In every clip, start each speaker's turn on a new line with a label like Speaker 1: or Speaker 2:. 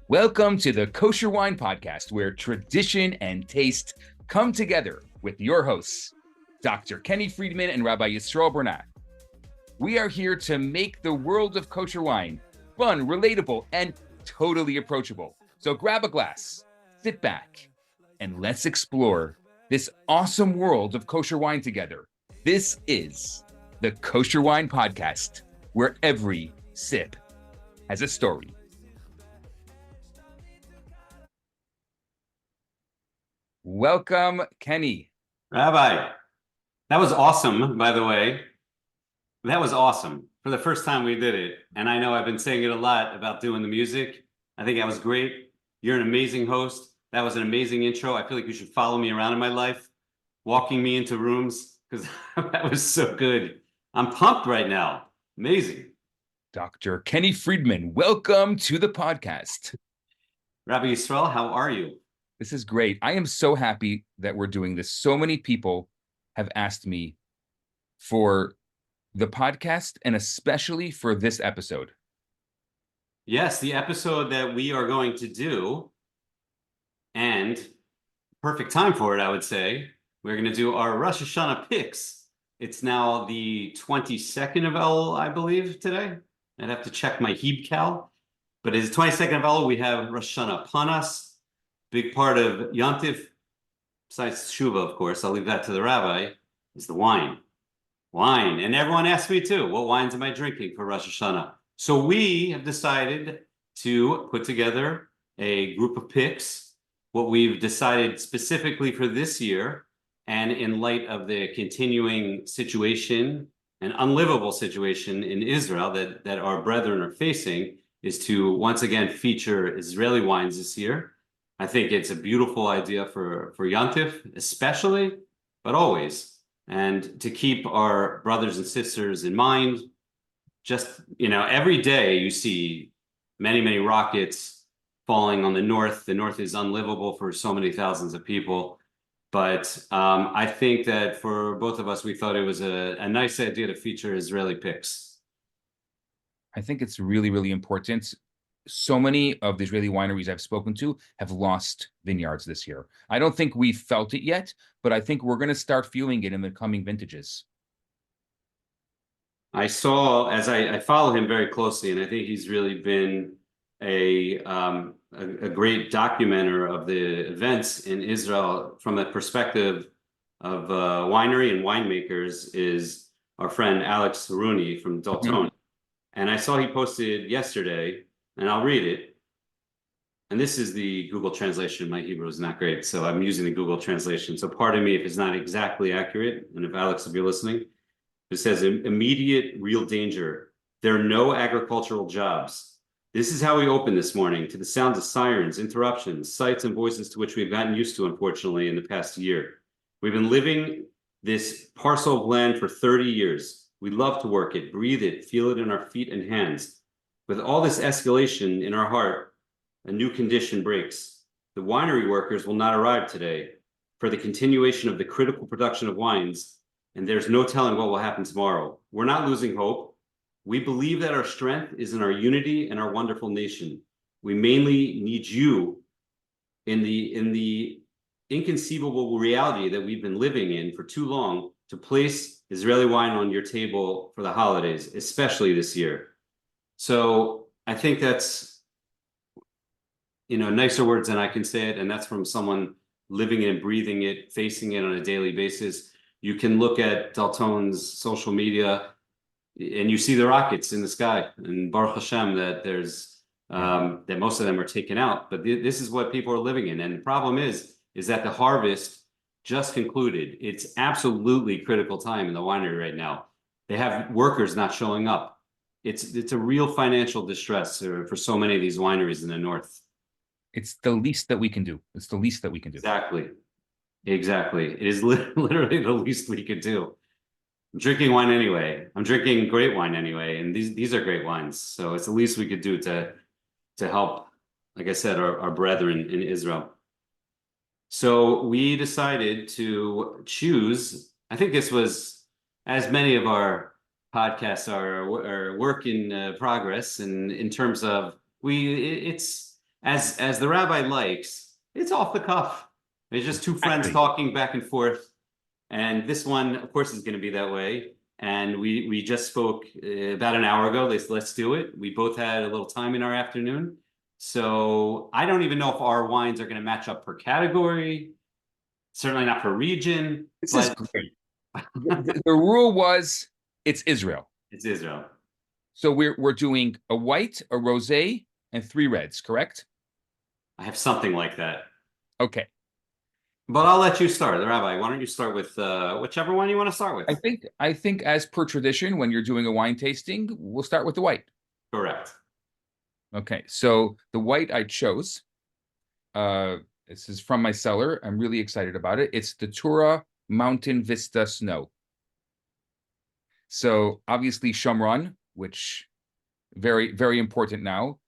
Speaker 1: Welcome to the Kosher Wine Podcast, where tradition and taste come together with your hosts, Dr. Kenny Friedman and Rabbi Yisroel Bernath. We are here to make the world of kosher wine fun, relatable, and totally approachable. So grab a glass, sit back, and let's explore this awesome world of kosher wine together. This is the Kosher Wine Podcast, where every sip has a story. Welcome, Kenny.
Speaker 2: Rabbi, that was awesome, by the way. That was awesome. For the first time we did it. And I know I've been saying it a lot about doing the music. I think that was great. You're an amazing host. That was an amazing intro. I feel like you should follow me around in my life, walking me into rooms, because that was so good. I'm pumped right now. Amazing.
Speaker 1: Dr. Kenny Friedman, welcome to the podcast.
Speaker 2: Rabbi Yisroel, how are you?
Speaker 1: This is great. I am so happy that we're doing this. So many people have asked me for the podcast and especially for this episode.
Speaker 2: Yes, the episode that we are going to do, and perfect time for it, I would say. We're going to do our Rosh Hashanah picks. It's now the 22nd of Elul, I believe, today. I'd have to check my Hebcal. But it's the 22nd of Elul. We have Rosh Hashanah upon us. Big part of Yontif, besides Shuva, of course, I'll leave that to the rabbi, is the wine. Wine. And everyone asks me too, what wines am I drinking for Rosh Hashanah? So we have decided to put together a group of picks, what we've decided specifically for this year, and in light of the continuing situation, an unlivable situation in Israel that our brethren are facing, is to once again feature Israeli wines this year. I think it's a beautiful idea for Yontif, especially, but always. And to keep our brothers and sisters in mind, just, every day you see many, many rockets falling on the north. The north is unlivable for so many thousands of people. But I think that for both of us, we thought it was a nice idea to feature Israeli picks.
Speaker 1: I think it's really, really important. So many of the Israeli wineries I've spoken to have lost vineyards this year. I don't think we've felt it yet, but I think we're going to start feeling it in the coming vintages.
Speaker 2: I saw, as I follow him very closely, and I think he's really been a great documenter of the events in Israel from the perspective of winery and winemakers, is our friend Alex Rooney from Dalton. Mm-hmm. And I saw he posted yesterday, and I'll read it. And this is the Google translation. My Hebrew is not great, so I'm using the Google translation. So pardon me if it's not exactly accurate, and if Alex will be listening. It says, immediate real danger. There are no agricultural jobs. This is how we open this morning, to the sounds of sirens, interruptions, sights and voices to which we've gotten used to, unfortunately, in the past year. We've been living this parcel of land for 30 years. We love to work it, breathe it, feel it in our feet and hands. With all this escalation in our heart, a new condition breaks. The winery workers will not arrive today for the continuation of the critical production of wines, and there's no telling what will happen tomorrow. We're not losing hope. We believe that our strength is in our unity and our wonderful nation. We mainly need you in the inconceivable reality that we've been living in for too long to place Israeli wine on your table for the holidays, especially this year. So I think that's, nicer words than I can say it. And that's from someone living it and breathing it, facing it on a daily basis. You can look at Dalton's social media and you see the rockets in the sky, and Baruch Hashem that there's that most of them are taken out. But this is what people are living in. And the problem is that the harvest just concluded. It's absolutely critical time in the winery right now. They have workers not showing up. It's a real financial distress for so many of these wineries in the north.
Speaker 1: It's the least that we can do. It's the least that we can do.
Speaker 2: Exactly. It is literally the least we could do. I'm drinking wine anyway. I'm drinking great wine anyway, and these are great wines. So it's the least we could do to help, like I said, our brethren in Israel. So we decided to choose. I think this was, as many of our podcasts are work in progress, and in terms of it's as the rabbi likes, it's off the cuff. It's just two friends talking back and forth. And this one, of course, is going to be that way. And we just spoke about an hour ago. Let's do it. We both had a little time in our afternoon. So I don't even know if our wines are going to match up per category. Certainly not per region.
Speaker 1: This is great. The rule was it's Israel.
Speaker 2: It's Israel.
Speaker 1: So we're doing a white, a rosé, and 3 reds, correct?
Speaker 2: I have something like that.
Speaker 1: Okay.
Speaker 2: But I'll let you start, the rabbi. Why don't you start with whichever one you want to start with?
Speaker 1: I think as per tradition, when you're doing a wine tasting, we'll start with the white.
Speaker 2: Correct.
Speaker 1: Okay, so the white I chose. This is from my cellar. I'm really excited about it. It's the Tura Mountain Vista Snow. So obviously Shomron, which very, very important now.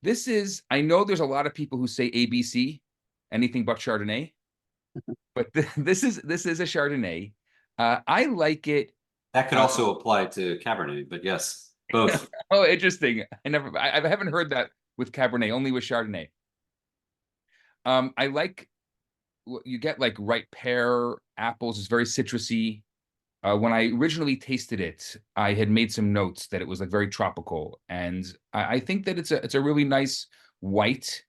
Speaker 1: This is, I know there's a lot of people who say ABC, anything but Chardonnay, but this is a Chardonnay. I like it.
Speaker 2: That could also apply to Cabernet, but yes, both.
Speaker 1: Oh, interesting. I haven't heard that with Cabernet, only with Chardonnay. I like, you get like ripe pear, apples. It's very citrusy. When I originally tasted it, I had made some notes that it was like very tropical, and I think that it's a really nice white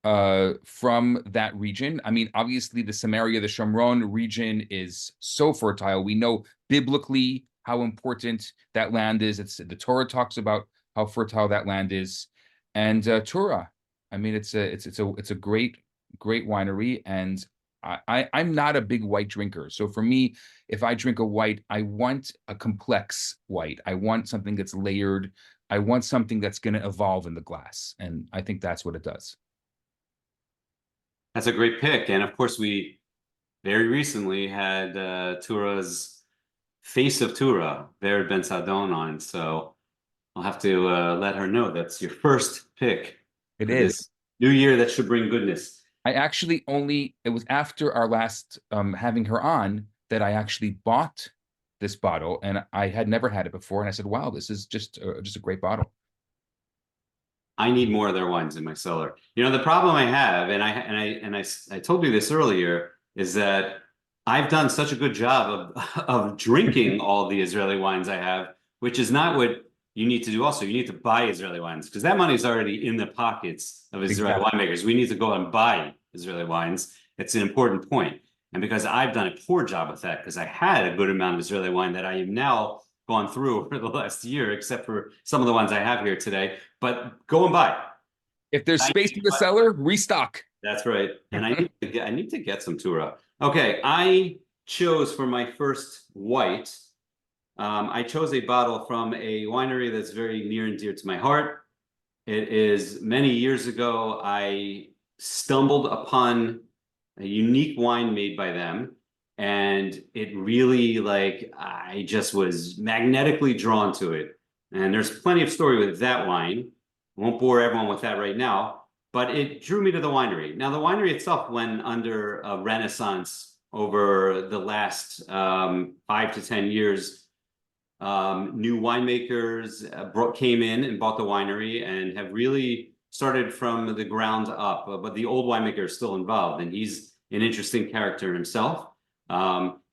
Speaker 1: from that region. I mean, obviously the Samaria, the Shomron region is so fertile. We know biblically how important that land is. The Torah talks about how fertile that land is, and Tura. I mean, it's a great winery, and I'm not a big white drinker. So for me, if I drink a white, I want a complex white. I want something that's layered. I want something that's going to evolve in the glass. And I think that's what it does.
Speaker 2: That's a great pick. And of course, we very recently had Tura's face of Tura, Vered Ben Sadon, on. So I'll have to let her know that's your first pick.
Speaker 1: It is.
Speaker 2: New year that should bring goodness.
Speaker 1: I actually it was after our last having her on that I actually bought this bottle, and I had never had it before. And I said, wow, this is just a great bottle.
Speaker 2: I need more of their wines in my cellar. You know, the problem I have, and I told you this earlier, is that I've done such a good job of drinking all the Israeli wines I have, which is not what you need to do. Also, you need to buy Israeli wines, because that money is already in the pockets of Israeli winemakers. We need to go and buy Israeli wines. It's an important point. And because I've done a poor job with that, because I had a good amount of Israeli wine that I am now gone through over the last year, except for some of the ones I have here today. But go and buy.
Speaker 1: If there's space in the cellar, restock.
Speaker 2: That's right. And I need to get some Tura. Okay, I chose for my first white. I chose a bottle from a winery that's very near and dear to my heart. It is many years ago, I stumbled upon a unique wine made by them. And it really, I just was magnetically drawn to it. And there's plenty of story with that wine. I won't bore everyone with that right now, but it drew me to the winery. Now, the winery itself went under a renaissance over the last 5 to 10 years. New winemakers came in and bought the winery and have really started from the ground up. But the old winemaker is still involved, and he's an interesting character himself.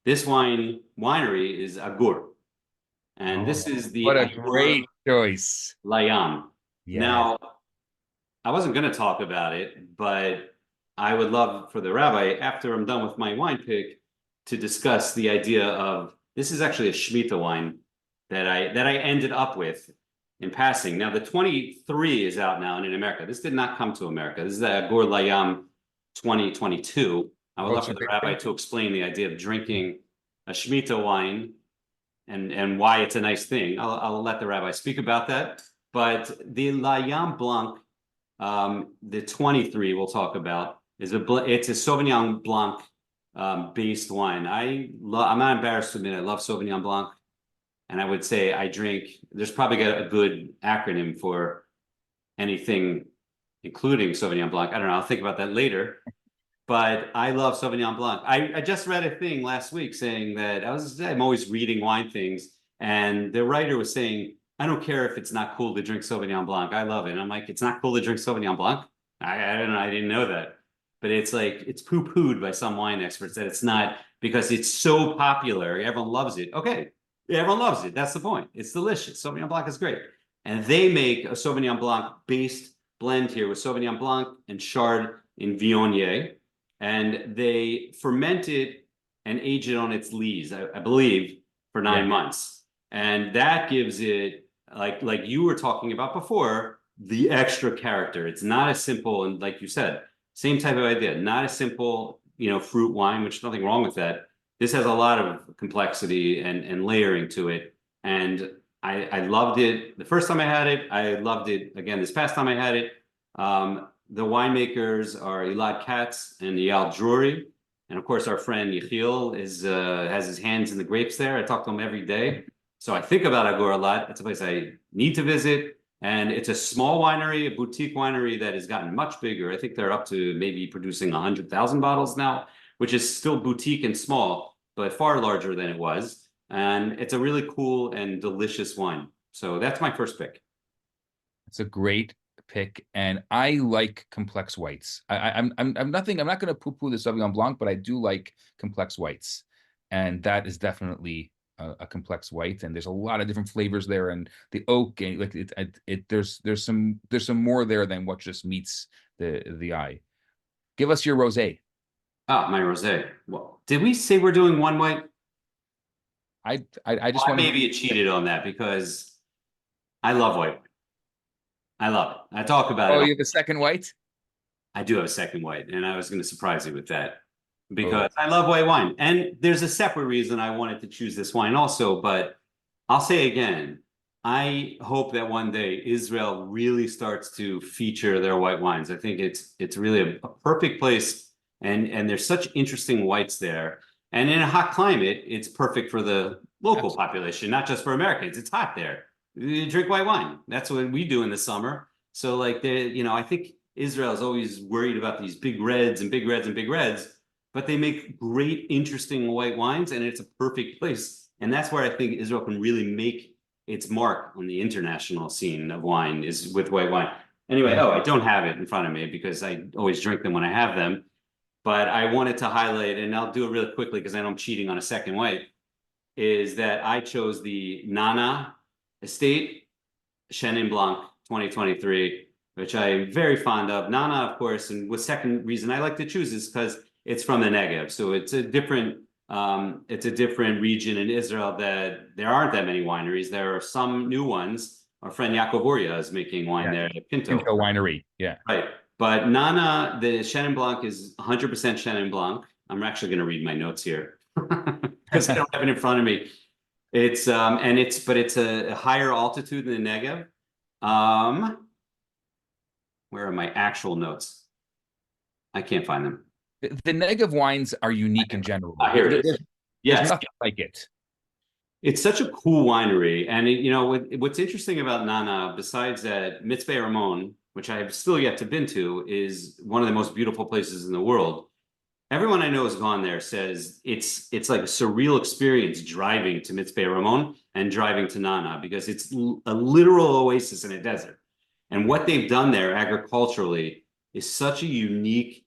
Speaker 2: This winery is Agur, and this is the
Speaker 1: what a great choice.
Speaker 2: Layam.
Speaker 1: Yeah.
Speaker 2: Now, I wasn't going to talk about it, but I would love for the rabbi, after I'm done with my wine pick, to discuss the idea of this is actually a Shemitah wine that I ended up with in passing. Now, the 23 is out now and in America. This did not come to America. This is the Agur Layam 2022. I would love for the rabbi to explain the idea of drinking a Shemitah wine and why it's a nice thing. I'll let the rabbi speak about that. But the Layam Blanc, the 23 we'll talk about, it's a Sauvignon Blanc based wine. I'm not embarrassed to admit I love Sauvignon Blanc. And I would say there's probably a good acronym for anything, including Sauvignon Blanc. I don't know, I'll think about that later. But I love Sauvignon Blanc. I just read a thing last week saying that I'm always reading wine things, and the writer was saying I don't care if it's not cool to drink Sauvignon Blanc. I love it. And I'm like, it's not cool to drink Sauvignon Blanc. I don't know. I didn't know that. But it's like, it's poo-pooed by some wine experts that it's not because it's so popular. Everyone loves it. Okay. Everyone loves it. That's the point. It's delicious. Sauvignon Blanc is great. And they make a Sauvignon Blanc based blend here with Sauvignon Blanc and Chard in Viognier. And they ferment it and age it on its lees, I believe, for 9 months. And that gives it, like you were talking about before, the extra character. It's not as simple, and like you said, same type of idea, not a simple, fruit wine, which nothing wrong with that. This has a lot of complexity and layering to it. And I loved it the first time I had it. I loved it again this past time I had it. The winemakers are Elad Katz and Eyal Drury. And of course, our friend Yechiel has his hands in the grapes there. I talk to him every day. So I think about Agur a lot. It's a place I need to visit. And it's a small winery, a boutique winery that has gotten much bigger. I think they're up to maybe producing 100,000 bottles now, which is still boutique and small, but far larger than it was. And it's a really cool and delicious wine. So that's my first pick.
Speaker 1: It's a great pick, and I like complex whites. I'm not going to poo-poo the Sauvignon Blanc, but I do like complex whites, and that is definitely a complex white. And there's a lot of different flavors there, and the oak, and like there's some more there than what just meets the eye. Give us your rosé.
Speaker 2: My rosé. Well, did we say we're doing one white?
Speaker 1: I just want to
Speaker 2: maybe cheated on that because I love white. I love it. I talk about it.
Speaker 1: Oh, you have a second white?
Speaker 2: I do have a second white, and I was going to surprise you with that because I love white wine. And there's a separate reason I wanted to choose this wine also, but I'll say again, I hope that one day Israel really starts to feature their white wines. I think it's really a perfect place, and there's such interesting whites there. And in a hot climate, it's perfect for the local population, not just for Americans. It's hot there. You drink white wine. That's what we do in the summer. So like I think Israel is always worried about these big reds and big reds and big reds, but they make great, interesting white wines, and it's a perfect place. And that's where I think Israel can really make its mark on the international scene of wine is with white wine. Anyway, I don't have it in front of me because I always drink them when I have them. But I wanted to highlight, and I'll do it really quickly because I know I'm cheating on a second white, is that I chose the Nana Estate Chenin Blanc 2023, which I'm very fond of. Nana, of course, and the second reason I like to choose is because it's from the Negev. So it's a different region in Israel that there aren't that many wineries. There are some new ones. Our friend Yaakov Uria is making wine there at Pinto
Speaker 1: Winery. Yeah.
Speaker 2: Right. But Nana, the Chenin Blanc is 100% Chenin Blanc. I'm actually going to read my notes here because I don't have it in front of me. It's a higher altitude than the Negev. Where are my actual notes? I can't find them.
Speaker 1: The Negev wines are unique in general.
Speaker 2: Here it is.
Speaker 1: There's nothing like it.
Speaker 2: It's such a cool winery, and what's interesting about Nana, besides that, Mitzveh Ramon, which I have still yet to been to, is one of the most beautiful places in the world. Everyone I know has gone there says it's like a surreal experience driving to Mitzveh Ramon and driving to Nana because it's a literal oasis in a desert. And what they've done there agriculturally is such a unique,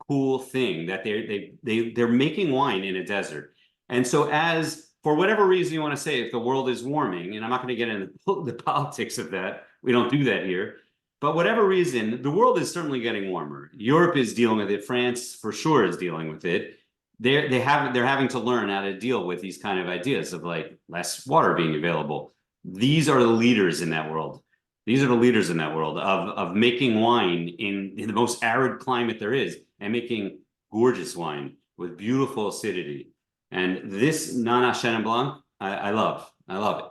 Speaker 2: cool thing that they're making wine in a desert. And so as for whatever reason you want to say, if the world is warming, and I'm not going to get into the politics of that, we don't do that here. But whatever reason, the world is certainly getting warmer. Europe is dealing with it. France, for sure, is dealing with it. They're having to learn how to deal with these kind of ideas of like less water being available. These are the leaders in that world. These are the leaders in that world of making wine in the most arid climate there is and making gorgeous wine with beautiful acidity. And this Nana Chenin Blanc, I love. I love it.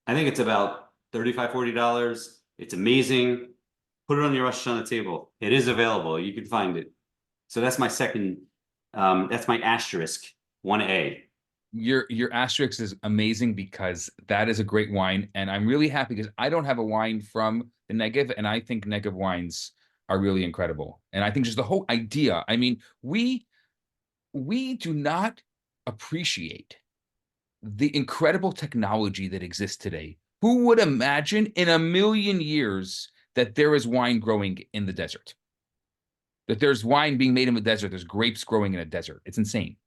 Speaker 2: I think it's about $35, $40. It's amazing. Put it on your Rosh Hashanah table. It is available. You can find it. So that's my second, that's my asterisk, 1A.
Speaker 1: Your asterisk is amazing because that is a great wine. And I'm really happy because I don't have a wine from the Negev, and I think Negev wines are really incredible. And I think just the whole idea, I mean, we do not appreciate the incredible technology that exists today Who would imagine in a million years that there is wine growing in the desert? That there's wine being made in the desert. There's grapes growing in a desert. It's insane.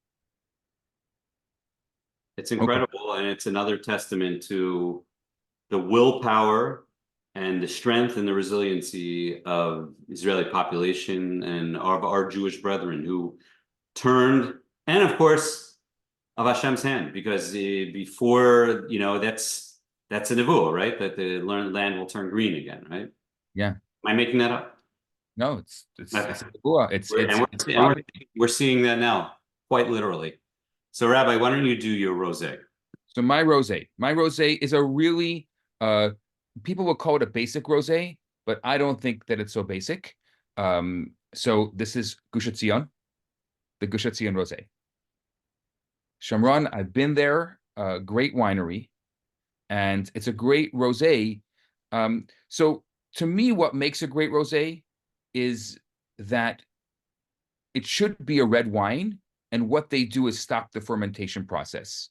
Speaker 2: It's
Speaker 1: Okay.
Speaker 2: incredible, and it's another testament to the willpower and the strength and the resiliency of Israeli population and of our Jewish brethren who turned, and of course, of Hashem's hand, because before, that's a nevuah, right? That the land will turn green again, right?
Speaker 1: Yeah.
Speaker 2: Am I making that up?
Speaker 1: No, it's
Speaker 2: Okay.
Speaker 1: it's
Speaker 2: We're seeing that now, quite literally. So, Rabbi, why don't you do your rosé?
Speaker 1: So my rosé is a really people will call it a basic rosé, but I don't think that it's so basic. So this is Gush Etzion, the Gush Etzion rosé. Shamron, I've been there, great winery, and it's a great rosé. So to me, what makes a great rosé is that it should be a red wine, and what they do is stop the fermentation process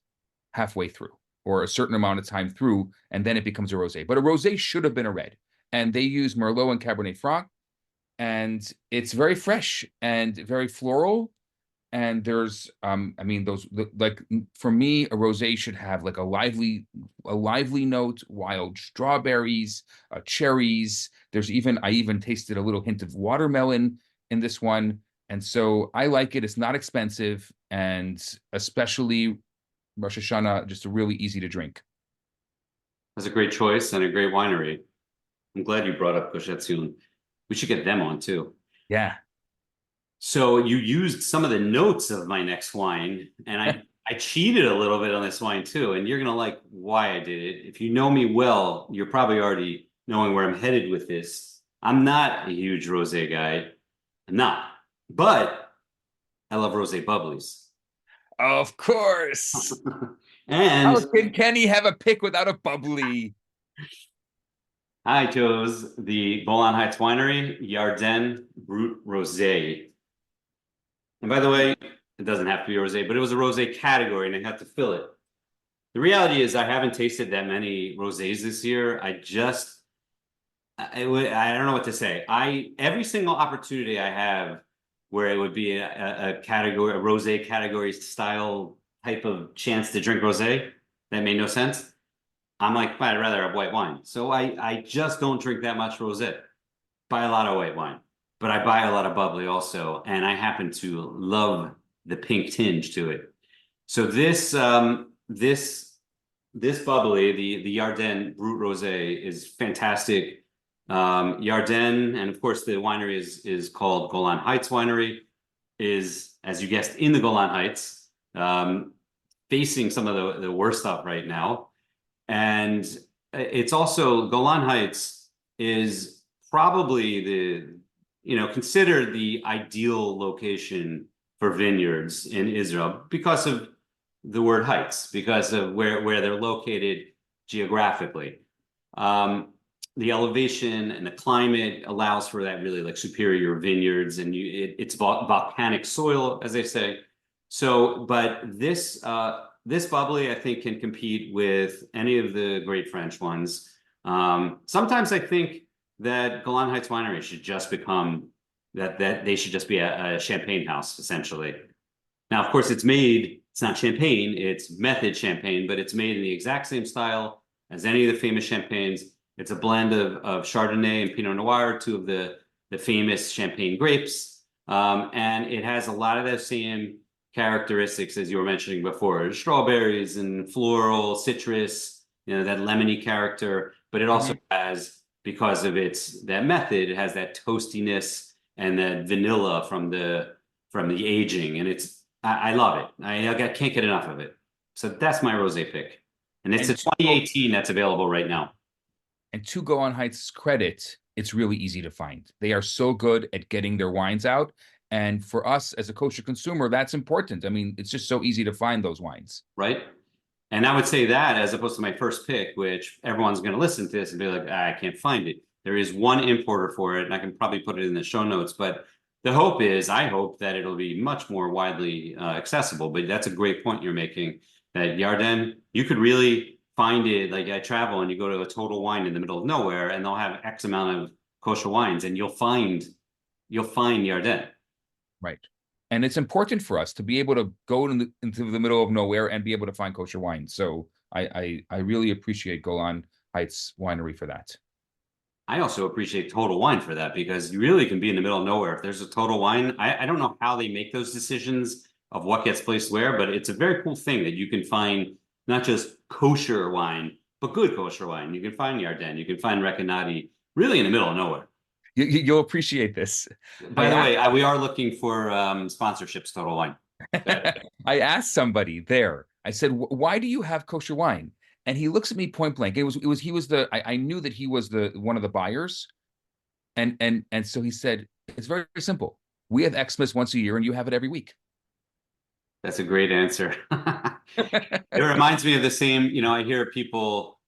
Speaker 1: halfway through or a certain amount of time through, and then it becomes a rosé. But a rosé should have been a red. And they use Merlot and Cabernet Franc, and it's very fresh and very floral. And there's, like for me, a rosé should have like a lively note, wild strawberries, cherries. I even tasted a little hint of watermelon in this one. And so I like it. It's not expensive, and especially Rosh Hashanah, just a really easy to drink.
Speaker 2: That's a great choice and a great winery. I'm glad you brought up Gush Etzion. We should get them on too.
Speaker 1: Yeah.
Speaker 2: So you used some of the notes of my next wine, and I cheated a little bit on this wine too, and you're gonna like why I did it. If you know me well, you're probably already knowing where I'm headed with this. I'm not a huge rosé guy. I'm not, but I love rosé bubblies.
Speaker 1: Of course.
Speaker 2: And
Speaker 1: How can Kenny have a pick without a bubbly?
Speaker 2: I chose the Golan Heights Winery Yarden Brut Rosé. And by the way, it doesn't have to be a rosé, but it was a rosé category, and I had to fill it. The reality is, I haven't tasted that many rosés this year. I don't know what to say. Every single opportunity I have where it would be a category, a rosé category style type of chance to drink rosé that made no sense, I'm like, I'd rather have white wine. So I just don't drink that much rosé. Buy a lot of white wine, but I buy a lot of bubbly also, and I happen to love the pink tinge to it. So this bubbly, the Yarden Brut Rosé, is fantastic. Yarden, and of course the winery is called Golan Heights Winery, is, as you guessed, in the Golan Heights, facing some of the worst stuff right now. And it's also, Golan Heights is probably considered the ideal location for vineyards in Israel because of the word heights, because of where they're located geographically. The elevation and the climate allows for that really like superior vineyards, and it's volcanic soil, as they say. So, but this bubbly, I think, can compete with any of the great French ones. Sometimes I think that Golan Heights Winery should just become that they should just be a champagne house, essentially. Now, of course, it's not champagne, it's method champagne, but it's made in the exact same style as any of the famous champagnes. It's a blend of Chardonnay and Pinot Noir, two of the famous champagne grapes. And it has a lot of those same characteristics as you were mentioning before, strawberries and floral, citrus, that lemony character, but it also has, because of that method, it has that toastiness and that vanilla from the aging, and I love it. I can't get enough of it. So that's my rosé pick, and it's a 2018 that's available right now.
Speaker 1: And to Golan Heights' credit, it's really easy to find. They are so good at getting their wines out. And for us as a kosher consumer, that's important. I mean, it's just so easy to find those wines.
Speaker 2: Right. And I would say that as opposed to my first pick, which everyone's going to listen to this and be like, I can't find it. There is one importer for it, and I can probably put it in the show notes. But I hope that it'll be much more widely accessible. But that's a great point you're making, that Yarden, you could really find it, like I travel and you go to a Total Wine in the middle of nowhere and they'll have X amount of kosher wines and you'll find yarden.
Speaker 1: Right. And it's important for us to be able to go into the middle of nowhere and be able to find kosher wine. So I really appreciate Golan Heights Winery for that.
Speaker 2: I also appreciate Total Wine for that, because you really can be in the middle of nowhere. If there's a Total Wine, I don't know how they make those decisions of what gets placed where, but it's a very cool thing that you can find not just kosher wine, but good kosher wine. You can find yarden, you can find rekanati, really in the middle of nowhere.
Speaker 1: You'll appreciate this.
Speaker 2: By the way, we are looking for sponsorships, Total Wine.
Speaker 1: I asked somebody there, I said, why do you have kosher wine? And he looks at me point blank. I knew that he was one of the buyers. And so he said, it's very, very simple. We have Xmas once a year and you have it every week.
Speaker 2: That's a great answer. It reminds me of the same, I hear people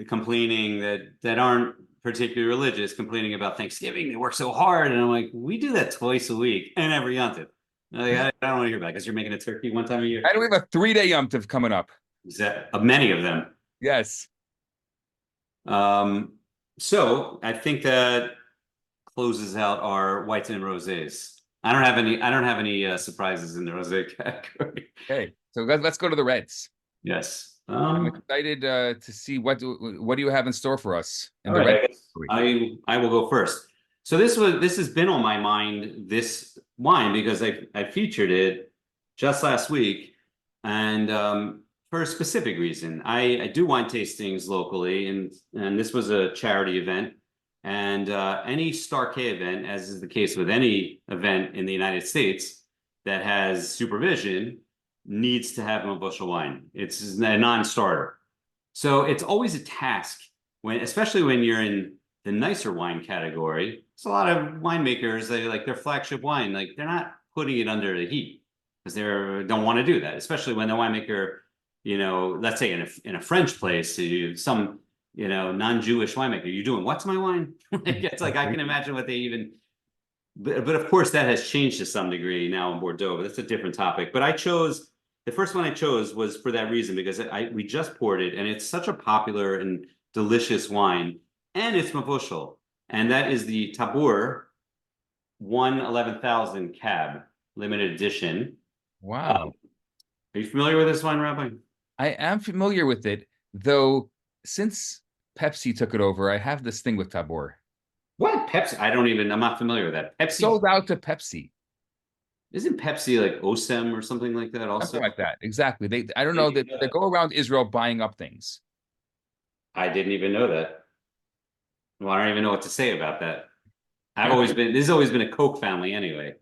Speaker 2: complaining that aren't particularly religious, complaining about Thanksgiving. They work so hard. And I'm like, we do that twice a week and every yontif. Like, I don't want to hear about it because you're making a turkey one time a year.
Speaker 1: And we have a 3-day yontif coming up.
Speaker 2: Many of them.
Speaker 1: Yes.
Speaker 2: So I think that closes out our whites and rosés. I don't have any surprises in the rosé category.
Speaker 1: Okay, so let's go to the reds.
Speaker 2: Yes.
Speaker 1: I'm excited to see what do you have in store for us in the
Speaker 2: red.
Speaker 1: Red.
Speaker 2: I will go first. So this has been on my mind, this wine, because I featured it just last week, and for a specific reason. I do wine tastings locally, and this was a charity event. And any Star K event, as is the case with any event in the United States that has supervision, needs to have Mevushal wine. It's a non-starter. So it's always a task, especially when you're in the nicer wine category. It's a lot of winemakers, their flagship wine, they're not putting it under the heat because they don't want to do that, especially when the winemaker, let's say in a French place, some non-Jewish winemaker, you're doing what's my wine? It's like I can imagine what they even. But of course that has changed to some degree now in Bordeaux. But that's a different topic. But the first one I chose was for that reason, because we just poured it, and it's such a popular and delicious wine, and it's Mevushal, and that is the Tabor 111,000 Cab limited edition.
Speaker 1: Wow.
Speaker 2: Are you familiar with this wine, Rabbi?
Speaker 1: I am familiar with it, though. Since Pepsi took it over, I have this thing with Tabor.
Speaker 2: What? Pepsi? I'm not familiar with that. Pepsi
Speaker 1: sold out to Pepsi.
Speaker 2: Isn't Pepsi like Osem or something like that also?
Speaker 1: Something like that, exactly. I don't know that they go around Israel buying up things.
Speaker 2: I didn't even know that. Well, I don't even know what to say about that. This has always been a Coke family anyway.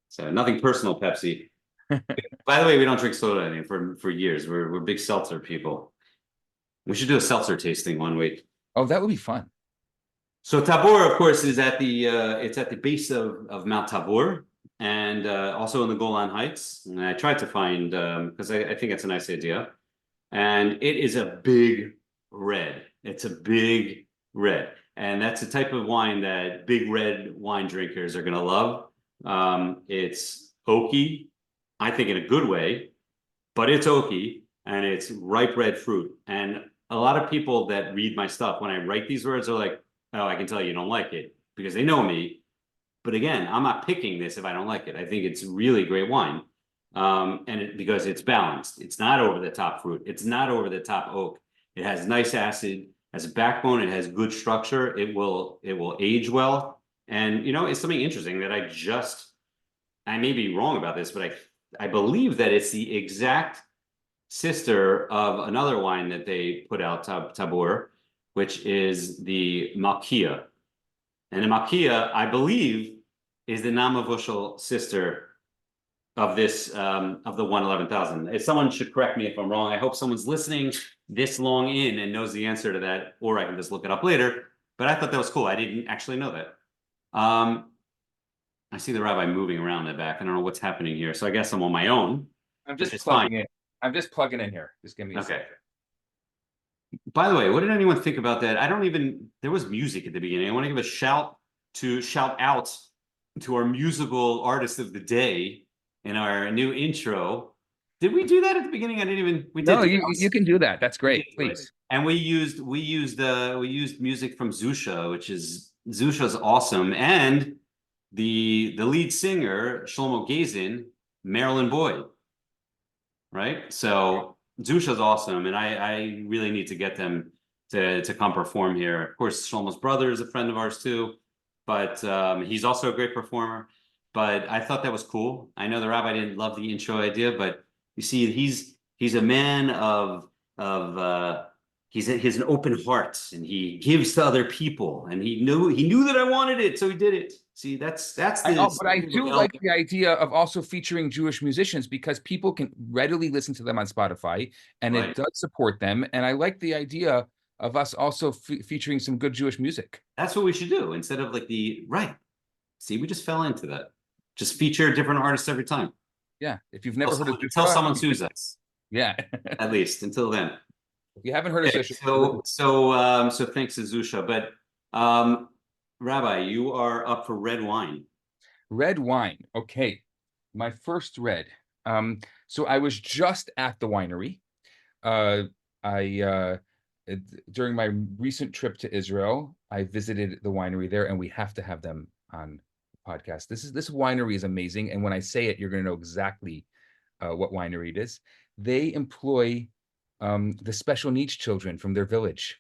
Speaker 2: So nothing personal, Pepsi. By the way, we don't drink soda for years. We're big seltzer people. We should do a seltzer tasting one week.
Speaker 1: Oh, that would be fun.
Speaker 2: So Tabor, of course, is at the base of Mount Tabor, and also in the Golan Heights. And I tried to find because I think it's a nice idea. And it is a big red. It's a big red, and that's the type of wine that big red wine drinkers are going to love. It's oaky, I think, in a good way, but it's oaky, and it's ripe red fruit. And a lot of people that read my stuff, when I write these words, are like, oh, I can tell you don't like it, because they know me. But again, I'm not picking this if I don't like it. I think it's really great wine. Because it's balanced. It's not over the top fruit. It's not over the top oak. It has nice acid, has a backbone. It has good structure. It will age well. And, it's something interesting that I may be wrong about this, but I believe that it's the exact sister of another wine that they put out, Tabor, which is the Maia. And the Maia, I believe, is the non-Mevushal sister of this, of the 111,000. If someone should correct me if I'm wrong. I hope someone's listening this long in and knows the answer to that, or I can just look it up later. But I thought that was cool. I didn't actually know that. I see the rabbi moving around in the back. I don't know what's happening here. So I guess I'm on my own.
Speaker 1: I'm just plugging in. I'm just plugging in here. Just give me a second.
Speaker 2: By the way, what did anyone think about that? There was music at the beginning. I want to give a shout out to our musical artist of the day in our new intro. Did we do that at the beginning? I didn't even. We did.
Speaker 1: No, you can do that. That's great. Please.
Speaker 2: And we used music from Zusha, which is Zusha's awesome, and the lead singer Shlomo Gazin, Marilyn Boyd, right? So Zusha's awesome, and I really need to get them to come perform here. Of course, Shlomo's brother is a friend of ours too, but he's also a great performer. But I thought that was cool. I know the rabbi didn't love the intro idea, but you see, he's a man of he's an open heart, and he gives to other people, and he knew that I wanted it, so he did it. See, that's
Speaker 1: But I do like the idea of also featuring Jewish musicians because people can readily listen to them on Spotify, and
Speaker 2: Right.
Speaker 1: it does support them. And I like the idea of us also featuring some good Jewish music.
Speaker 2: That's what we should do instead of like right. See, we just fell into that. Just feature different artists every time.
Speaker 1: Yeah, if you've never heard of
Speaker 2: until someone sues us.
Speaker 1: Yeah.
Speaker 2: At least until then.
Speaker 1: If you haven't heard of Zusha,
Speaker 2: so thanks to Zusha. But Rabbi, you are up for red wine.
Speaker 1: Red wine. Okay. My first red. So I was just at the winery. During my recent trip to Israel, I visited the winery there, and we have to have them on the podcast. This winery is amazing, and when I say it, you're going to know exactly what winery it is. They employ the special needs children from their village,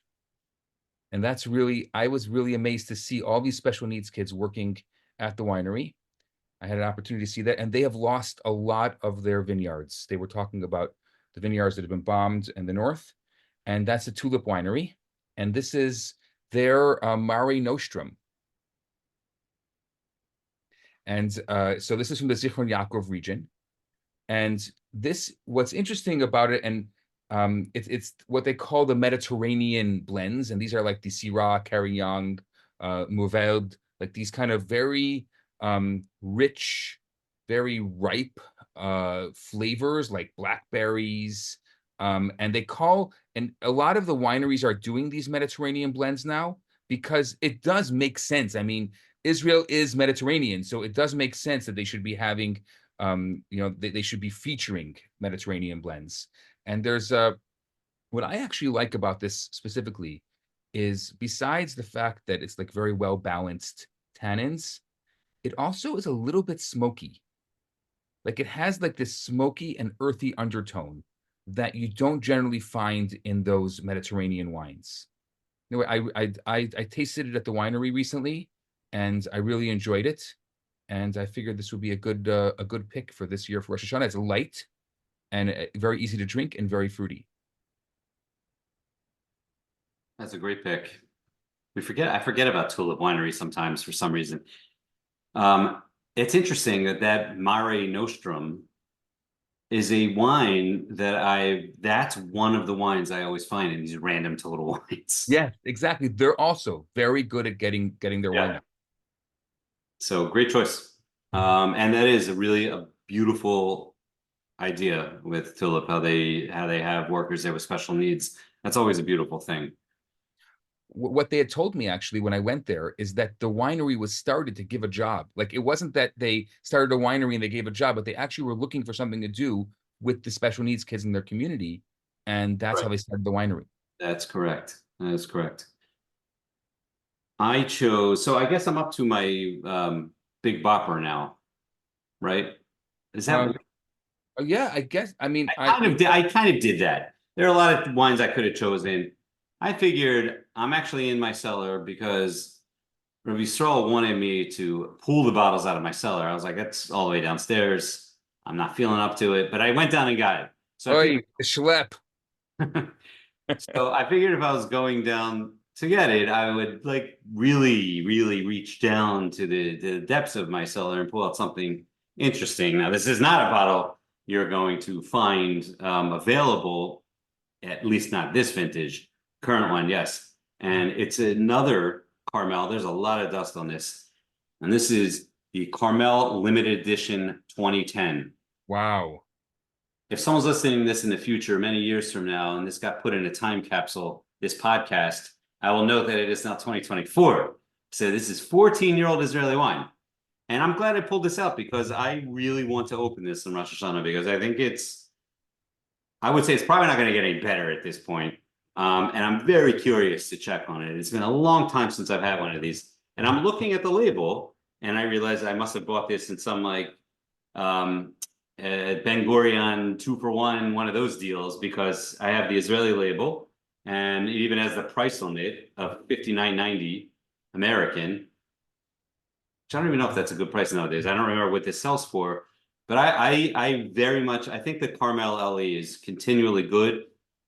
Speaker 1: and I was really amazed to see all these special needs kids working at the winery. I had an opportunity to see that, and they have lost a lot of their vineyards. They were talking about the vineyards that have been bombed in the north, and that's a Tulip Winery, and this is their Mare Nostrum. And so this is from the Zichron Yaakov region. And what's interesting about it, and it's what they call the Mediterranean blends, and these are like the Syrah, Carignan, Mourvèdre, like these kind of very rich, very ripe flavors like blackberries. And a lot of the wineries are doing these Mediterranean blends now because it does make sense. I mean, Israel is Mediterranean, so it does make sense that they should be having, they should be featuring Mediterranean blends. And there's what I actually like about this specifically is besides the fact that it's like very well balanced tannins, it also is a little bit smoky. Like it has like this smoky and earthy undertone that you don't generally find in those Mediterranean wines. Anyway, I tasted it at the winery recently, and I really enjoyed it. And I figured this would be a good pick for this year for Rosh Hashanah. It's light and very easy to drink and very fruity.
Speaker 2: That's a great pick. I forget about Tulip Winery sometimes for some reason. It's interesting that Mare Nostrum is a wine that's one of the wines I always find in these random to little wines.
Speaker 1: Yeah, exactly. They're also very good at getting their wine out.
Speaker 2: So great choice. And that is a beautiful idea with Tulip, how they have workers there with special needs. That's always a beautiful thing.
Speaker 1: What they had told me actually when I went there is that the winery was started to give a job. Like it wasn't that they started a winery and they gave a job, but they actually were looking for something to do with the special needs kids in their community. And that's how they started the winery.
Speaker 2: That's correct. That is correct. So I guess I'm up to my big bopper now, right? Is that
Speaker 1: yeah, I guess. I mean,
Speaker 2: I kind of did that. There are a lot of wines I could have chosen. I figured I'm actually in my cellar because Rabbi Yisroel wanted me to pull the bottles out of my cellar. I was like, that's all the way downstairs. I'm not feeling up to it, but I went down and got it. So
Speaker 1: schlep.
Speaker 2: So I figured if I was going down to get it, I would like really, really reach down to the depths of my cellar and pull out something interesting. Now, this is not a bottle you're going to find available, at least not this vintage. Current one, yes. And it's another Carmel. There's a lot of dust on this. And this is the Carmel Limited Edition 2010.
Speaker 1: Wow.
Speaker 2: If someone's listening to this in the future, many years from now, and this got put in a time capsule, this podcast, I will note that it is now 2024. So this is 14-year-old Israeli wine. And I'm glad I pulled this out because I really want to open this in Rosh Hashanah because I think it's I would say it's probably not going to get any better at this point. And I'm very curious to check on it. It's been a long time since I've had one of these. And I'm looking at the label and I realized I must have bought this in some like Ben Gurion 2-for-1, one of those deals, because I have the Israeli label and it even has the price on it of $59.90 American, which I don't even know if that's a good price nowadays. I don't remember what this sells for, but I very much, I think the Carmel LE is continually good.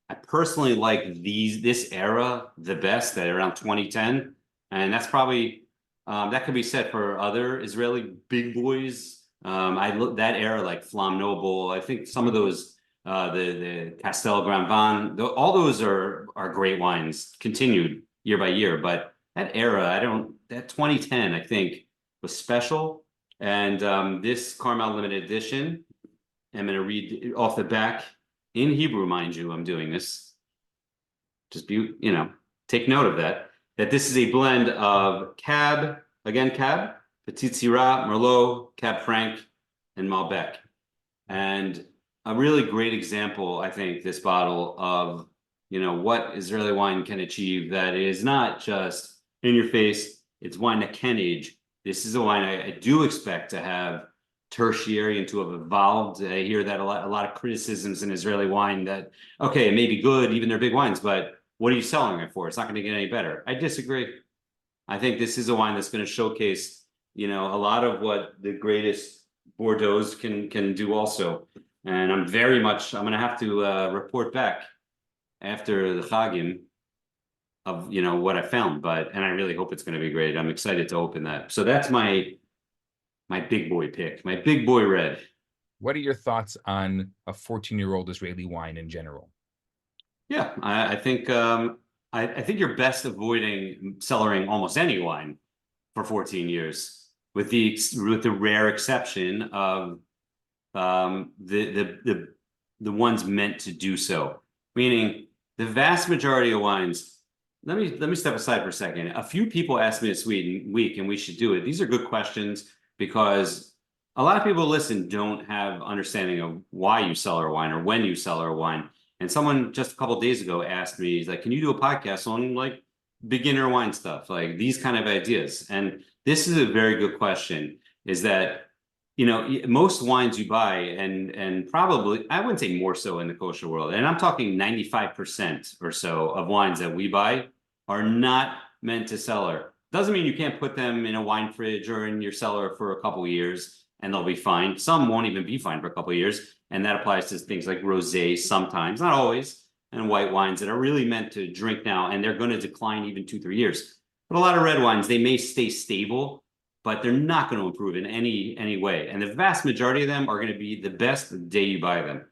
Speaker 2: I personally like this era the best, that around 2010, and that's probably that could be said for other Israeli big boys. I look that era like Flam Noble. I think some of those the Castel Grand Van, all those are great wines, continued year by year. But that era, that 2010, I think, was special. And this Carmel limited edition, I'm going to read off the back in Hebrew, mind you. I'm doing this. Just take note of that. That this is a blend of Cab, Petit Syrah, Merlot, Cab Franc, and Malbec. And a really great example, I think, this bottle of, what Israeli wine can achieve that is not just in your face, it's wine that can age. This is a wine I do expect to have tertiary and to have evolved. I hear that a lot of criticisms in Israeli wine that, okay, it may be good, even their big wines, but what are you selling it for? It's not going to get any better. I disagree. I think this is a wine that's going to showcase, a lot of what the greatest Bordeaux's can do also. And I'm going to have to report back after the Chagim of, what I found, and I really hope it's going to be great. I'm excited to open that. So that's my big boy pick, my big boy red.
Speaker 1: What are your thoughts on a 14-year-old Israeli wine in general?
Speaker 2: Yeah, I think I think you're best avoiding cellaring almost any wine for 14 years, with the rare exception of the ones meant to do so. Meaning, the vast majority of wines. Let me step aside for a second. A few people asked me this week, and we should do it. These are good questions because a lot of people don't have understanding of why you cellar a wine or when you cellar a wine. And someone just a couple of days ago asked me, he's like, can you do a podcast on like beginner wine stuff, like these kind of ideas? And this is a very good question, is that, most wines you buy, and probably, I wouldn't say more so in the kosher world, and I'm talking 95% or so of wines that we buy are not meant to cellar. Doesn't mean you can't put them in a wine fridge or in your cellar for a couple of years and they'll be fine. Some won't even be fine for a couple of years. And that applies to things like Rosé sometimes, not always, and white wines that are really meant to drink now, and they're going to decline even 2-3 years. But a lot of red wines, they may stay stable, but they're not going to improve in any way. And the vast majority of them are going to be the best the day you buy them.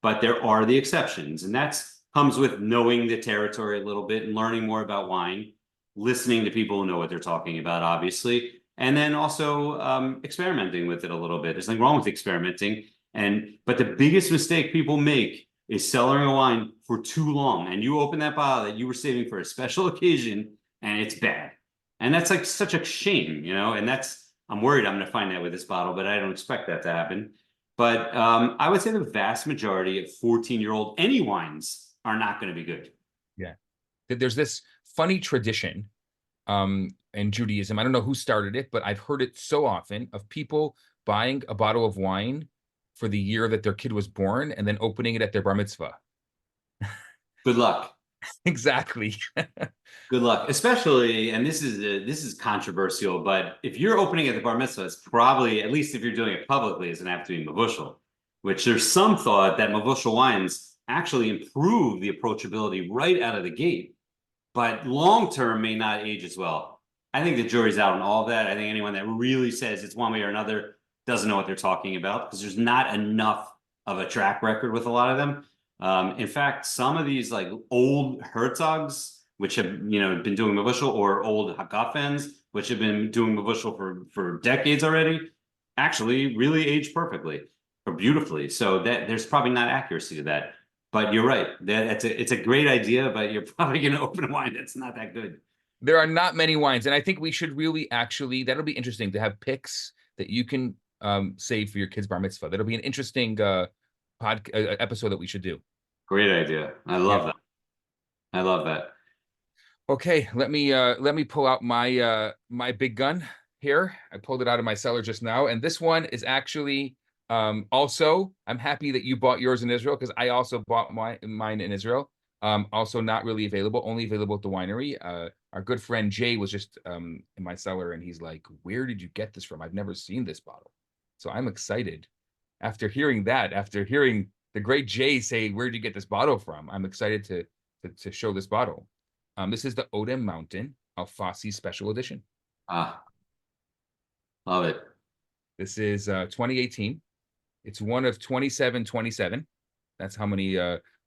Speaker 2: But there are the exceptions, and that comes with knowing the territory a little bit and learning more about wine, listening to people who know what they're talking about, obviously, and then also experimenting with it a little bit. There's nothing wrong with experimenting. But the biggest mistake people make is cellaring a wine for too long. And you open that bottle that you were saving for a special occasion and it's bad. And that's like such a shame, and I'm worried I'm going to find that with this bottle, but I don't expect that to happen. But I would say the vast majority of 14-year-old any wines are not going to be good.
Speaker 1: Yeah. There's this funny tradition in Judaism. I don't know who started it, but I've heard it so often, of people buying a bottle of wine for the year that their kid was born and then opening it at their bar mitzvah.
Speaker 2: Good luck.
Speaker 1: Exactly.
Speaker 2: Good luck, especially, and this is controversial, but if you're opening at the bar mitzvah, it's probably, at least if you're doing it publicly, it's going to have to be mavushal, which there's some thought that mavushal wines actually improve the approachability right out of the gate, but long-term may not age as well. I think the jury's out on all of that. I think anyone that really says it's one way or another doesn't know what they're talking about, because there's not enough of a track record with a lot of them. In fact, some of these like old Herzogs, which have been doing mavushal, or old Hakafens, which have been doing mavushal for decades already, actually really age perfectly or beautifully. So that there's probably not accuracy to that. But you're right. It's a great idea, but you're probably going to open a wine that's not that good.
Speaker 1: There are not many wines, and I think we should really that'll be interesting to have picks that you can save for your kid's bar mitzvah. That'll be an interesting episode that we should do.
Speaker 2: Great idea. I love that. I love that.
Speaker 1: Okay, let me pull out my big gun here. I pulled it out of my cellar just now, and this one is actually also, I'm happy that you bought yours in Israel because I also bought mine in Israel. Also not really available, only available at the winery. Our good friend Jay was just in my cellar, and he's like, "Where did you get this from? I've never seen this bottle." So I'm excited after hearing that, after hearing the great Jay say, "Where did you get this bottle from?" I'm excited to show this bottle. This is the Odem Mountain Alfasi Special Edition.
Speaker 2: Ah, love it.
Speaker 1: This is 2018. It's one of 27. That's how many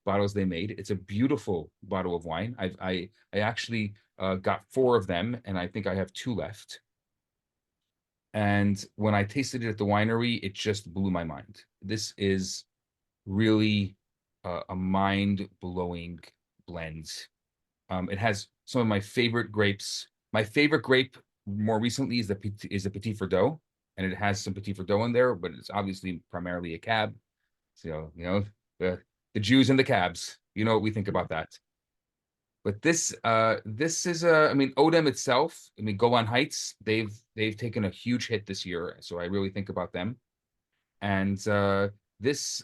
Speaker 1: bottles they made. It's a beautiful bottle of wine. I actually got 4 of them, and I think I have 2 left. And when I tasted it at the winery, it just blew my mind. This is really a mind-blowing blend. It has some of my favorite grapes. My favorite grape more recently is the Petit Verdot, and it has some Petit Verdot in there, but it's obviously primarily a cab. So the Jews and the cabs. You know what we think about that. But this is I mean, Odem itself. I mean, Golan Heights. They've taken a huge hit this year, so I really think about them. And this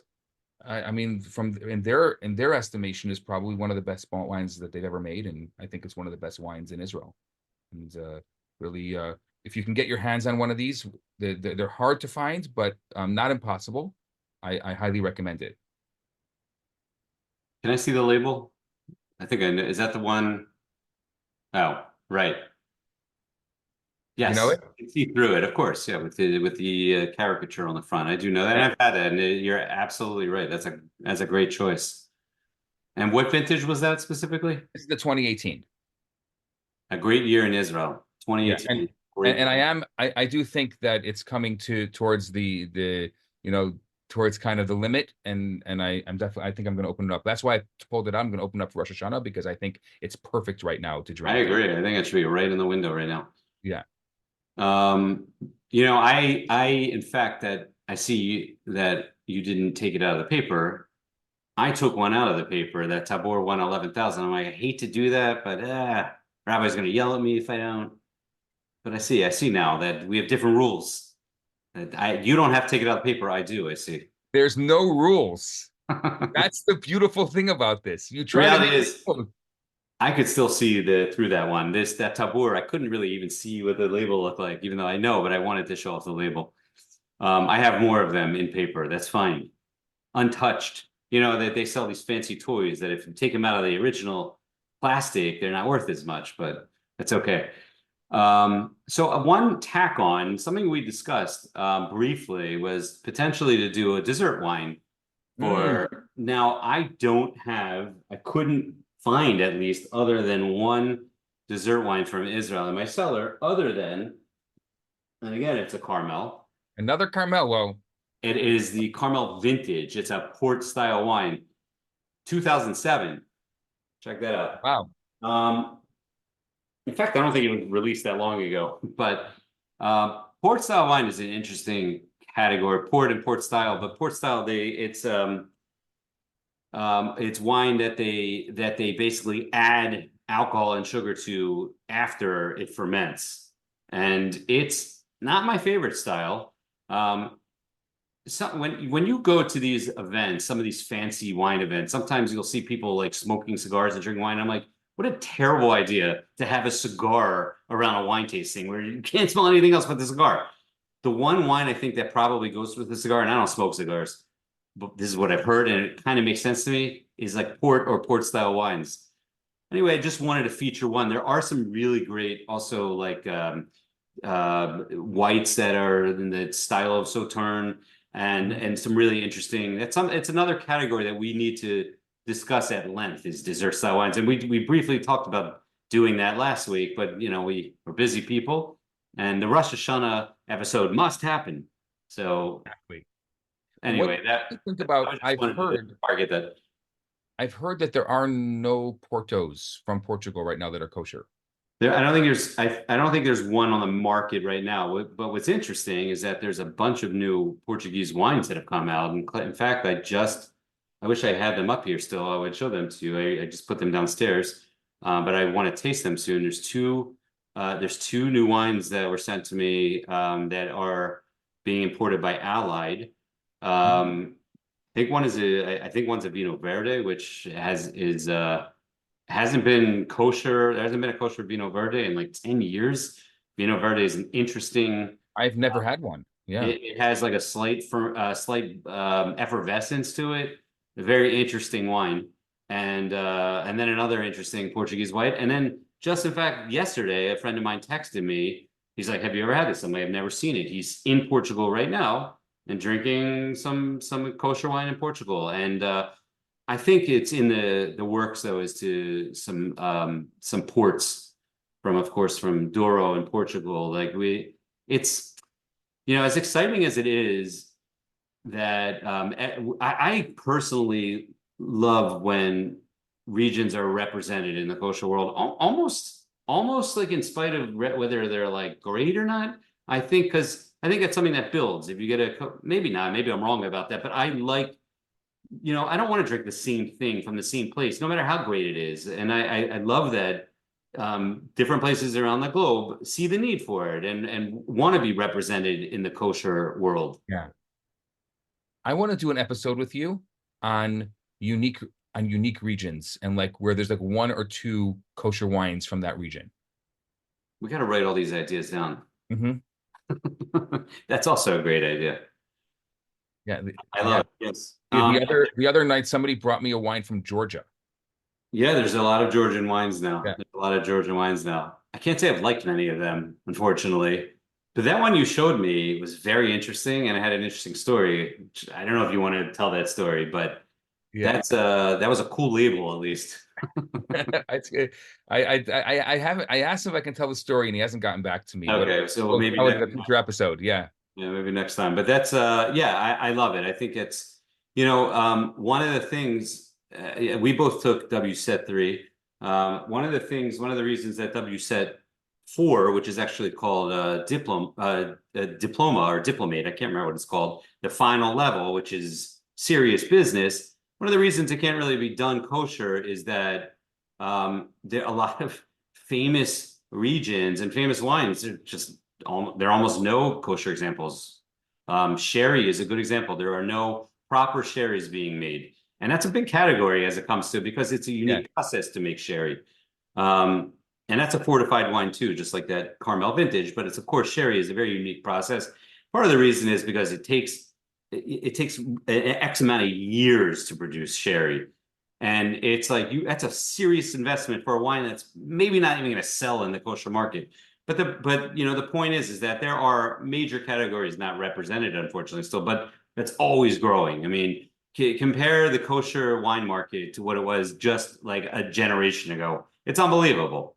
Speaker 1: I mean, from in their estimation, is probably one of the best malt wines that they've ever made, and I think it's one of the best wines in Israel. And really, if you can get your hands on one of these, they're hard to find, but not impossible. I highly recommend it.
Speaker 2: Can I see the label? I think I know. Is that the one? Oh, right.
Speaker 1: You know
Speaker 2: Yes,
Speaker 1: it?
Speaker 2: you can see through it, of course. Yeah, with the caricature on the front. I do know that, and
Speaker 1: Yeah.
Speaker 2: I've had that, and you're absolutely right. That's a great choice. And what vintage was that specifically?
Speaker 1: This is the 2018.
Speaker 2: A great year in Israel,
Speaker 1: Yeah,
Speaker 2: 2018.
Speaker 1: and
Speaker 2: Great.
Speaker 1: I do think that it's coming towards the towards kind of the limit, and I'm definitely, I think I'm going to open it up. That's why I pulled it out. I'm going to open it up for Rosh Hashanah because I think it's perfect right now to
Speaker 2: I
Speaker 1: drink.
Speaker 2: agree. I think it should be right in the window right now.
Speaker 1: Yeah.
Speaker 2: I in fact that I see that you didn't take it out of the paper. I took one out of the paper, that Tabor 111,000. I'm like, I hate to do that, but Rabbi's going to yell at me if I don't. But I see now that we have different rules. You don't have to take it out of the paper. I do. I see.
Speaker 1: There's no rules. That's the beautiful thing about this. You try to
Speaker 2: Reality
Speaker 1: make
Speaker 2: is,
Speaker 1: rules.
Speaker 2: I could still see through that one. That Tabor, I couldn't really even see what the label looked like, even though I know, but I wanted to show off the label. I have more of them in paper. That's fine. Untouched. They sell these fancy toys that if you take them out of the original plastic, they're not worth as much, but that's okay. So one tack on, something we discussed briefly was potentially to do a dessert wine now I couldn't find at least other than one dessert wine from Israel in my cellar, and again, it's a Carmel.
Speaker 1: Another Carmel.
Speaker 2: It is the Carmel Vintage. It's a port style wine, 2007. Check that out.
Speaker 1: Wow.
Speaker 2: In fact, I don't think it was released that long ago, but port style wine is an interesting category, port and port style, but port style, it's wine that they basically add alcohol and sugar to after it ferments, and it's not my favorite style. When you go to these events, some of these fancy wine events, sometimes you'll see people like smoking cigars and drinking wine. I'm like, what a terrible idea to have a cigar around a wine tasting where you can't smell anything else but the cigar. The one wine I think that probably goes with the cigar, and I don't smoke cigars, but this is what I've heard, and it kind of makes sense to me, is like port or port style wines. Anyway, I just wanted to feature one. There are some really great, also like whites that are in the style of Sauterne, and some really interesting. It's another category that we need to discuss at length, is dessert style wines, and we briefly talked about doing that last week, but we're busy people, and the Rosh Hashanah episode must happen. So
Speaker 1: Exactly.
Speaker 2: anyway,
Speaker 1: Think about,
Speaker 2: target that.
Speaker 1: I've heard that there are no Portos from Portugal right now that are kosher.
Speaker 2: I don't think there's one on the market right now. But what's interesting is that there's a bunch of new Portuguese wines that have come out. And in fact, I just I wish I had them up here still. I would show them to you. I just put them downstairs, but I want to taste them soon. There's two new wines that were sent to me that are being imported by Allied. I think one's a Vino Verde, which hasn't been kosher. There hasn't been a kosher Vino Verde in like 10 years. Vino Verde is an interesting.
Speaker 1: I've never had one. Yeah.
Speaker 2: It has like a slight effervescence to it. A very interesting wine. And then another interesting Portuguese white. And then just in fact, yesterday, a friend of mine texted me. He's like, "Have you ever had this?" I'm like, "I've never seen it." He's in Portugal right now and drinking some kosher wine in Portugal. And I think it's in the works though, is to some ports from Douro in Portugal. Like it's as exciting as it is, that I personally love when regions are represented in the kosher world, almost like in spite of whether they're like great or not. I think that's something that builds. If you get maybe not, maybe I'm wrong about that, but I like, I don't want to drink the same thing from the same place, no matter how great it is. And I love that different places around the globe see the need for it and want to be represented in the kosher world.
Speaker 1: Yeah. I want to do an episode with you on unique regions and like where there's like one or two kosher wines from that region.
Speaker 2: We got to write all these ideas down.
Speaker 1: Mm-hmm.
Speaker 2: That's also a great idea.
Speaker 1: Yeah,
Speaker 2: I love it. Yes.
Speaker 1: The other night, somebody brought me a wine from Georgia.
Speaker 2: Yeah, there's a lot of Georgian wines now.
Speaker 1: Yeah.
Speaker 2: There's a lot of Georgian wines now. I can't say I've liked many of them, unfortunately. But that one you showed me was very interesting, and it had an interesting story. I don't know if you want to tell that story, but that was a cool label, at least.
Speaker 1: I haven't. I asked him if I can tell the story, and he hasn't gotten back to me.
Speaker 2: Okay, so maybe
Speaker 1: in a future episode. Yeah,
Speaker 2: maybe next time. But that's I love it. I think it's one of the things we both took WSET 3. One of the reasons that WSET 4, which is actually called diploma or diplomate, I can't remember what it's called, the final level, which is serious business. One of the reasons it can't really be done kosher is that there are a lot of famous regions and famous wines. There are almost no kosher examples. Sherry is a good example. There are no proper sherries being made. And that's a big category as it comes to, because it's a unique process to make sherry. And that's a fortified wine too, just like that Carmel vintage. But of course, sherry is a very unique process. Part of the reason is because it takes an X amount of years to produce sherry. And it's like that's a serious investment for a wine that's maybe not even going to sell in the kosher market. But the point is that there are major categories not represented, unfortunately, still, but that's always growing. I mean, compare the kosher wine market to what it was just like a generation ago. It's unbelievable.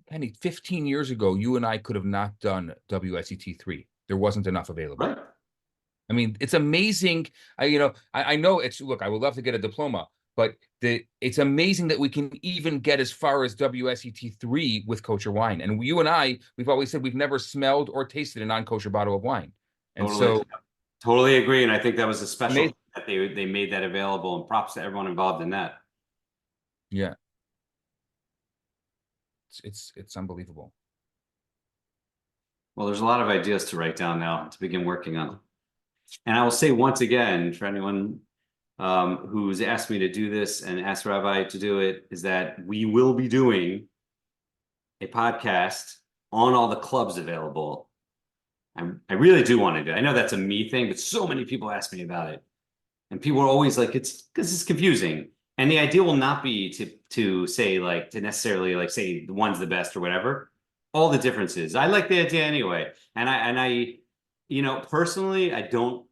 Speaker 1: Penny, 15 years ago, you and I could have not done WSET 3. There wasn't enough available.
Speaker 2: Right.
Speaker 1: I mean, it's amazing. I know look, I would love to get a diploma, but it's amazing that we can even get as far as WSET 3 with kosher wine. And you and we've always said we've never smelled or tasted a non-kosher bottle of wine. And
Speaker 2: totally agree. And I think that was a special that they made that available, and props to everyone involved in that.
Speaker 1: Yeah. It's unbelievable.
Speaker 2: Well, there's a lot of ideas to write down now to begin working on. And I will say once again, for anyone who's asked me to do this and asked Rabbi to do it, is that we will be doing a podcast on all the clubs available. I really do want to do it. I know that's a me thing, but so many people ask me about it. And people are always like, it's because it's confusing. And the idea will not be to say to necessarily say the one's the best or whatever. All the differences. I like the idea anyway. And I personally, I don't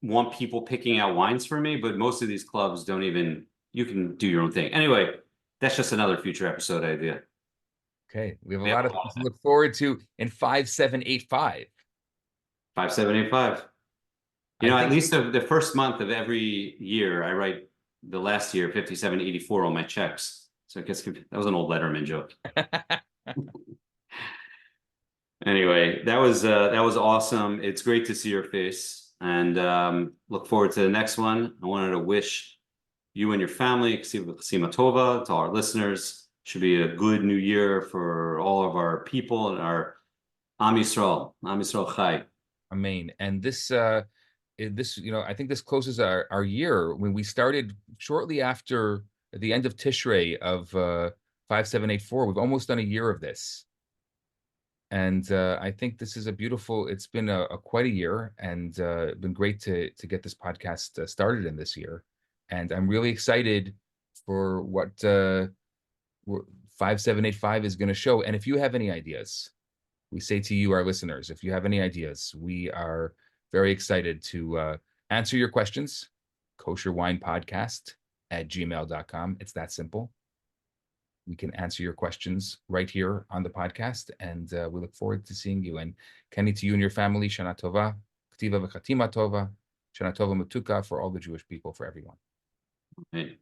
Speaker 2: want people picking out wines for me, but most of these clubs don't even, you can do your own thing. Anyway, that's just another future episode idea.
Speaker 1: Okay. We have a lot of things to look forward to in 5785.
Speaker 2: 5785. At least the first month of every year, I write the last year 5784 on my checks. So I guess that was an old Letterman joke. Anyway, that was awesome. It's great to see your face. and look forward to the next one. I wanted to wish you and your family, Ksima Tova, to our listeners. Should be a good new year for all of our people and our Am Yisrael Chai.
Speaker 1: Amen. And this, I think this closes our year when we started shortly after the end of Tishrei of 5784. We've almost done a year of this. And I think this is it's been quite a year, and been great to get this podcast started in this year. And I'm really excited for what 5785 is going to show. And if you have any ideas, we say to you, our listeners, if you have any ideas, we are very excited to answer your questions. kosherwinepodcast@gmail.com. It's that simple. We can answer your questions right here on the podcast, and we look forward to seeing you. And Kenny, to you and your family, Shana Tova, Ktiva v'Chatima Tova, Shana Tova Matuka, for all the Jewish people, for everyone.
Speaker 2: Hey.